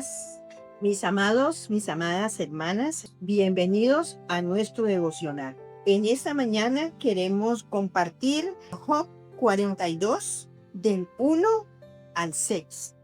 días, mis amados, mis amadas hermanas. Bienvenidos a nuestro devocional. En esta mañana queremos compartir Job 42, del 1 al 6.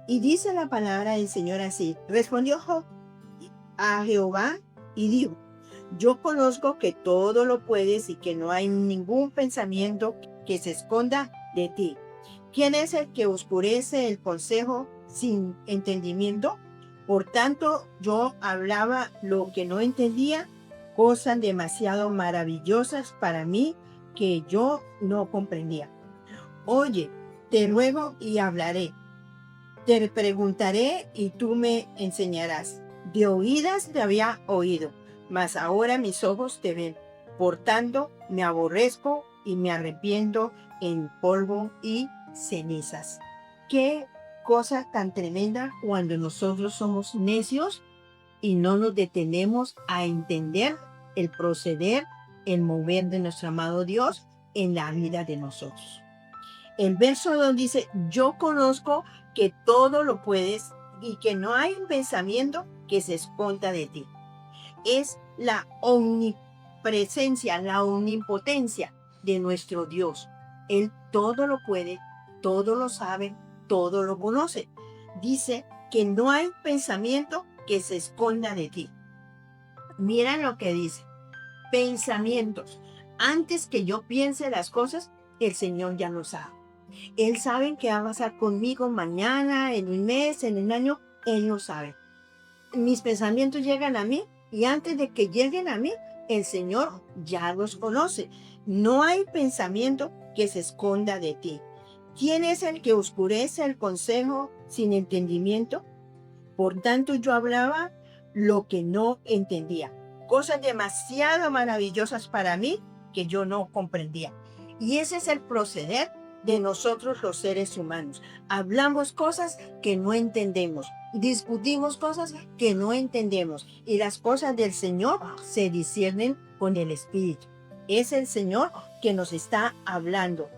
Y dice la palabra del Señor así: respondió Job a Jehová y dijo: yo conozco que todo lo puedes y que no hay ningún pensamiento que se esconda de ti. ¿Quién es el que oscurece el consejo sin entendimiento? Por tanto, yo hablaba lo que no entendía, cosas demasiado maravillosas para mí que yo no comprendía. Oye, te ruego y hablaré. Te preguntaré y tú me enseñarás. De oídas te había oído, mas ahora mis ojos te ven. Por tanto, me aborrezco y me arrepiento en polvo y cenizas. Qué cosa tan tremenda cuando nosotros somos necios y no nos detenemos a entender el proceder, el mover de nuestro amado Dios en la vida de nosotros. El verso 2 dice: yo conozco que todo lo puedes y que no hay un pensamiento que se esconda de ti. Es la omnipresencia, la omnipotencia de nuestro Dios. Él todo lo puede, todo lo sabe, todo lo conoce. Dice que no hay pensamiento que se esconda de ti. Mira lo que dice: pensamientos. Antes que yo piense las cosas, el Señor ya lo sabe. Él sabe qué va a pasar conmigo mañana, en un mes, en un año. Él lo sabe. Mis pensamientos llegan a mí y antes de que lleguen a mí, el Señor ya los conoce. No hay pensamiento que se esconda de ti. ¿Quién es el que oscurece el consejo sin entendimiento? Por tanto, yo hablaba lo que no entendía. Cosas demasiado maravillosas para mí que yo no comprendía. Y ese es el proceder de nosotros los seres humanos. Hablamos cosas que no entendemos. Discutimos cosas que no entendemos. Y las cosas del Señor se disciernen con el Espíritu. Es el Señor que nos está hablando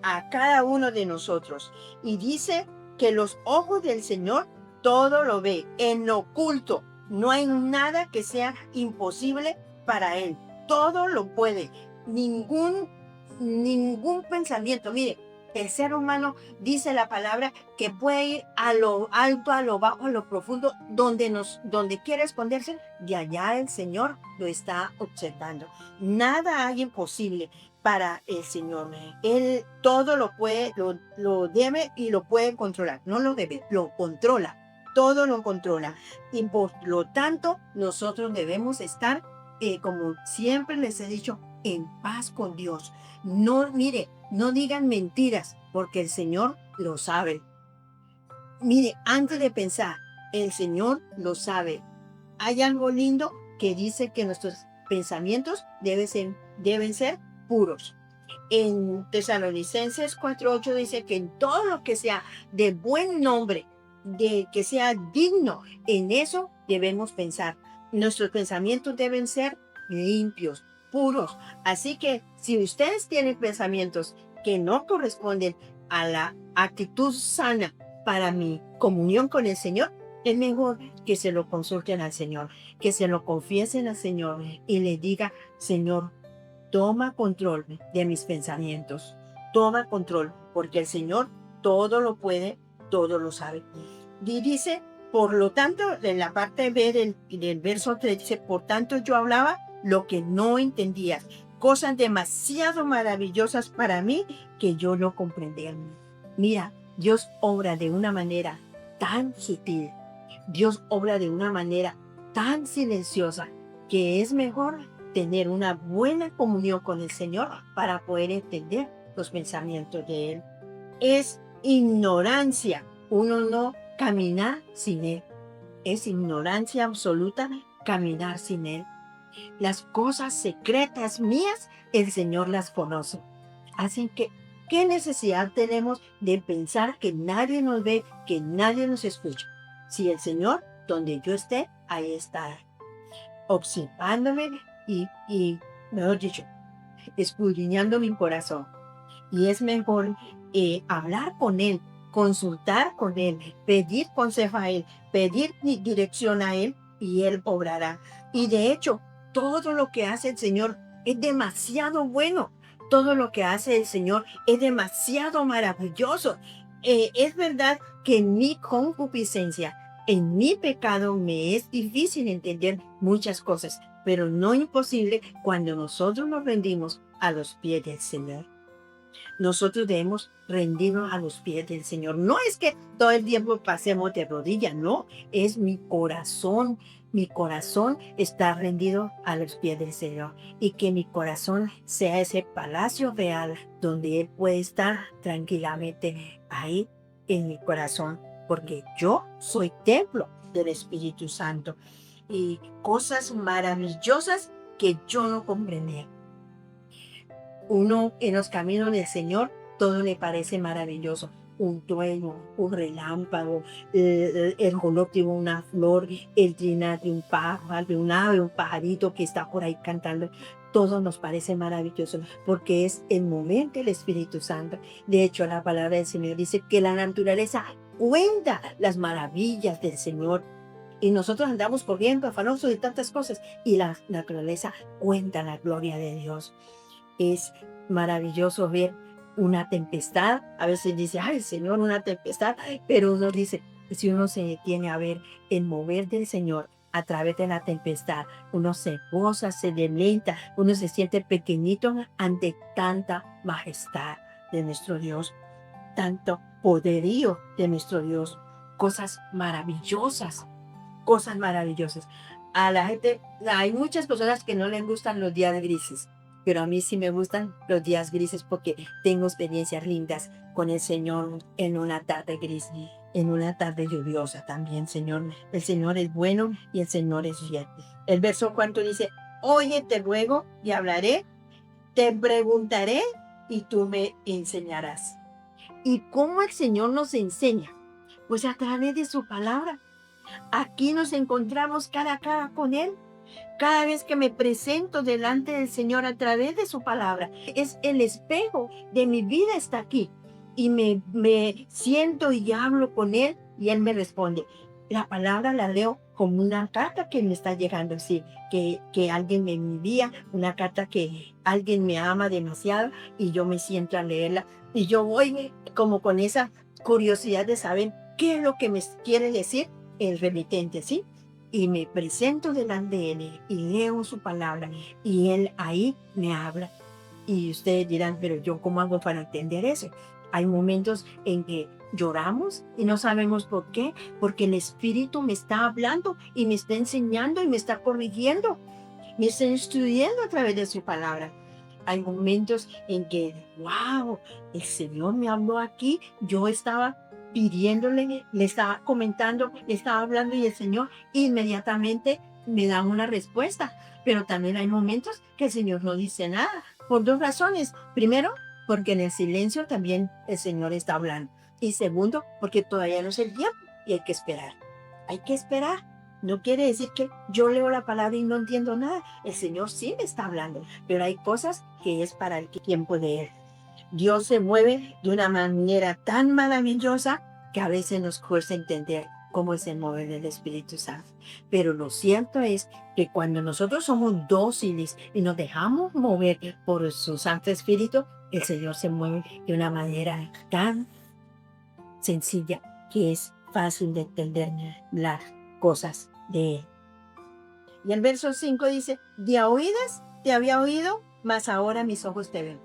a cada uno de nosotros. Y dice que los ojos del Señor todo lo ve. En lo oculto no hay nada que sea imposible para Él. Todo lo puede. Ningún pensamiento. Mire, el ser humano, dice la palabra, que puede ir a lo alto, a lo bajo, a lo profundo, donde quiere esconderse, de allá el Señor lo está observando. Nada hay imposible para el Señor. Él todo lo puede, lo debe y lo puede controlar. No lo debe, lo controla. Todo lo controla. Y por lo tanto, nosotros debemos estar, como siempre les he dicho, en paz con Dios. No, mire, no digan mentiras, porque el Señor lo sabe. Mire, antes de pensar, el Señor lo sabe. Hay algo lindo que dice que nuestros pensamientos deben ser puros. En Tesalonicenses 4:8 dice que en todo lo que sea de buen nombre, de que sea digno, en eso debemos pensar. Nuestros pensamientos deben ser limpios, puros. Así que si ustedes tienen pensamientos que no corresponden a la actitud sana para mi comunión con el Señor, es mejor que se lo consulten al Señor, que se lo confiesen al Señor y le diga: Señor, toma control de mis pensamientos, toma control, porque el Señor todo lo puede, todo lo sabe. Y dice, por lo tanto, en la parte B del verso 3 dice: por tanto yo hablaba lo que no entendía, cosas demasiado maravillosas para mí que yo no comprendía. Mira, Dios obra de una manera tan sutil, Dios obra de una manera tan silenciosa, que es mejor tener una buena comunión con el Señor para poder entender los pensamientos de Él. Es ignorancia uno no caminar sin Él. Es ignorancia absoluta caminar sin Él. Las cosas secretas mías, el Señor las conoce. Así que, ¿qué necesidad tenemos de pensar que nadie nos ve, que nadie nos escucha? Si el Señor, donde yo esté, ahí está, observándome y mejor dicho, escudriñando mi corazón. Y es mejor hablar con Él consultar con Él, pedir consejo a Él, pedir dirección a Él y Él obrará. Y de hecho, todo lo que hace el Señor es demasiado bueno. Todo lo que hace el Señor es demasiado maravilloso. Es verdad que en mi concupiscencia, en mi pecado, me es difícil entender muchas cosas, pero no imposible cuando nosotros nos rendimos a los pies del Señor. Nosotros debemos rendirnos a los pies del Señor. No es que todo el tiempo pasemos de rodillas, no, es mi corazón. Mi corazón está rendido a los pies del Señor y que mi corazón sea ese palacio real donde Él puede estar tranquilamente ahí en mi corazón, porque yo soy templo del Espíritu Santo y cosas maravillosas que yo no comprendía. Uno en los caminos del Señor, todo le parece maravilloso. Un trueno, un relámpago, el color de una flor, el trinar de un pájaro, de un ave, un pajarito que está por ahí cantando. Todo nos parece maravilloso porque es el momento del Espíritu Santo. De hecho, la palabra del Señor dice que la naturaleza cuenta las maravillas del Señor. Y nosotros andamos corriendo, afanosos de tantas cosas. Y la naturaleza cuenta la gloria de Dios. Es maravilloso ver una tempestad. A veces dice, ay, Señor, una tempestad. Pero uno dice, si uno se detiene a ver el mover del Señor a través de la tempestad, uno se goza, se deleita, uno se siente pequeñito ante tanta majestad de nuestro Dios, tanto poderío de nuestro Dios, cosas maravillosas, cosas maravillosas. A la gente, hay muchas personas que no les gustan los días grises, pero a mí sí me gustan los días grises porque tengo experiencias lindas con el Señor en una tarde gris, en una tarde lluviosa también, Señor. El Señor es bueno y el Señor es fiel. El verso 4 dice, oye, te ruego y hablaré, te preguntaré y tú me enseñarás. ¿Y cómo el Señor nos enseña? Pues a través de su palabra. Aquí nos encontramos cara a cara con Él. Cada vez que me presento delante del Señor a través de su palabra, es el espejo de mi vida está aquí. Y me siento y hablo con Él y Él me responde. La palabra la leo como una carta que me está llegando, sí, que alguien me envía, una carta que alguien me ama demasiado y yo me siento a leerla. Y yo voy como con esa curiosidad de saber qué es lo que me quiere decir el remitente, ¿sí? Y me presento delante de Él y leo su palabra y Él ahí me habla. Y ustedes dirán, pero yo ¿cómo hago para entender eso? Hay momentos en que lloramos y no sabemos por qué, porque el Espíritu me está hablando y me está enseñando y me está corrigiendo, me está instruyendo a través de su palabra. Hay momentos en que, wow, el Señor me habló aquí, yo estaba pidiéndole, le estaba comentando, le estaba hablando y el Señor inmediatamente me da una respuesta. Pero también hay momentos que el Señor no dice nada, por dos razones. Primero, porque en el silencio también el Señor está hablando. Y segundo, porque todavía no es el tiempo y hay que esperar. Hay que esperar. No quiere decir que yo leo la palabra y no entiendo nada. El Señor sí me está hablando, pero hay cosas que es para el tiempo de Él. Dios se mueve de una manera tan maravillosa que a veces nos cuesta entender cómo es el mover del Espíritu Santo. Pero lo cierto es que cuando nosotros somos dóciles y nos dejamos mover por su Santo Espíritu, el Señor se mueve de una manera tan sencilla que es fácil de entender las cosas de Él. Y el verso 5 dice, de a oídas te había oído, mas ahora mis ojos te ven.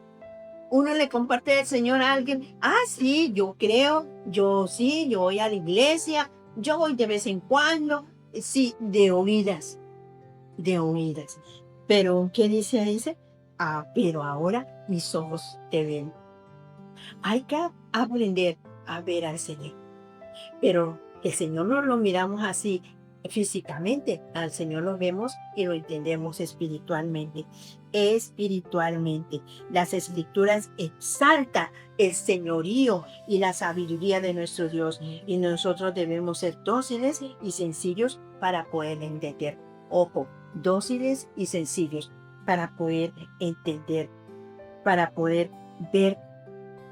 Uno le comparte al Señor a alguien, ah, sí, yo creo, yo sí, yo voy a la iglesia, yo voy de vez en cuando, sí, de oídas, de oídas. Pero, ¿qué dice? Dice, ah, pero ahora mis ojos te ven. Hay que aprender a ver al Señor. Pero el Señor no lo miramos así físicamente, al Señor lo vemos y lo entendemos espiritualmente. Espiritualmente, las escrituras exaltan el señorío y la sabiduría de nuestro Dios y nosotros debemos ser dóciles y sencillos para poder entender. Ojo, dóciles y sencillos para poder entender, para poder ver,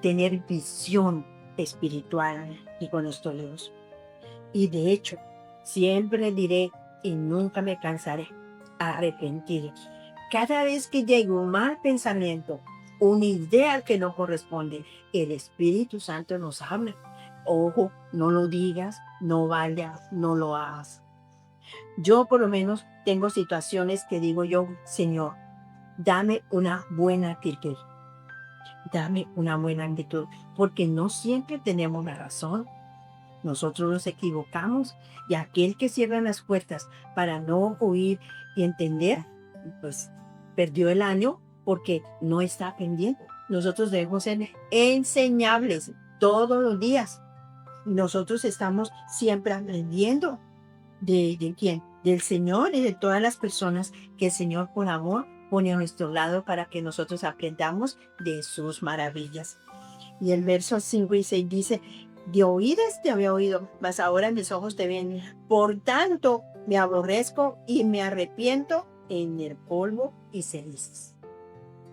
tener visión espiritual y con nuestro Dios. Y de hecho, siempre diré y nunca me cansaré, arrepentir. Cada vez que llegue un mal pensamiento, una idea que no corresponde, el Espíritu Santo nos habla. Ojo, no lo digas, no vayas, no lo hagas. Yo por lo menos tengo situaciones que digo yo, Señor, dame una buena actitud. Dame una buena actitud, porque no siempre tenemos la razón. Nosotros nos equivocamos y aquel que cierra las puertas para no oír y entender, pues perdió el año porque no está aprendiendo. Nosotros debemos ser enseñables todos los días. Nosotros estamos siempre aprendiendo de quién, del Señor y de todas las personas que el Señor por amor pone a nuestro lado para que nosotros aprendamos de sus maravillas. Y el verso 5 y 6 dice, de oídas te había oído, mas ahora mis ojos te ven. Por tanto, me aborrezco y me arrepiento en el polvo y cenizas.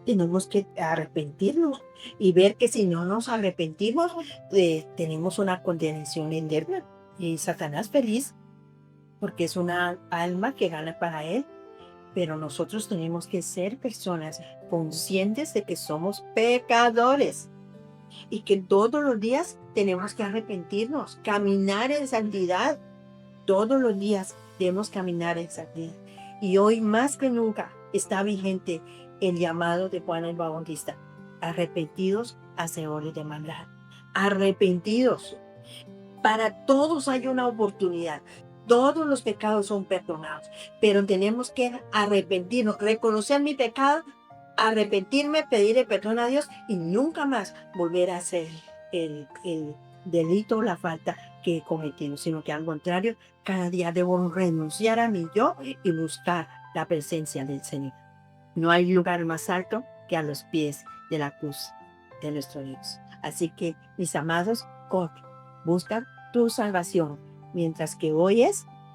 Tenemos que arrepentirnos y ver que si no nos arrepentimos, tenemos una condenación eterna. Y Satanás feliz, porque es una alma que gana para él. Pero nosotros tenemos que ser personas conscientes de que somos pecadores y que todos los días tenemos que arrepentirnos, caminar en santidad. Todos los días debemos caminar en santidad. Y hoy más que nunca está vigente el llamado de Juan el Bautista. Arrepentidos, hacedores de maldad. Arrepentidos. Para todos hay una oportunidad. Todos los pecados son perdonados, pero tenemos que arrepentirnos, reconocer mi pecado, arrepentirme, pedirle perdón a Dios y nunca más volver a hacer el delito o la falta que he cometido, sino que al contrario, cada día debo renunciar a mí yo y buscar la presencia del Señor. No hay lugar más alto que a los pies de la cruz de nuestro Dios. Así que, mis amados, corre, busca tu salvación, mientras que hoy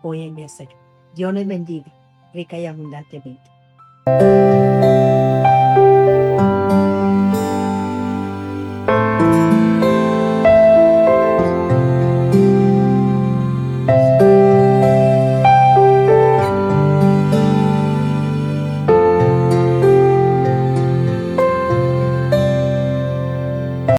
en mi Señor. Dios les bendiga, rica y abundantemente.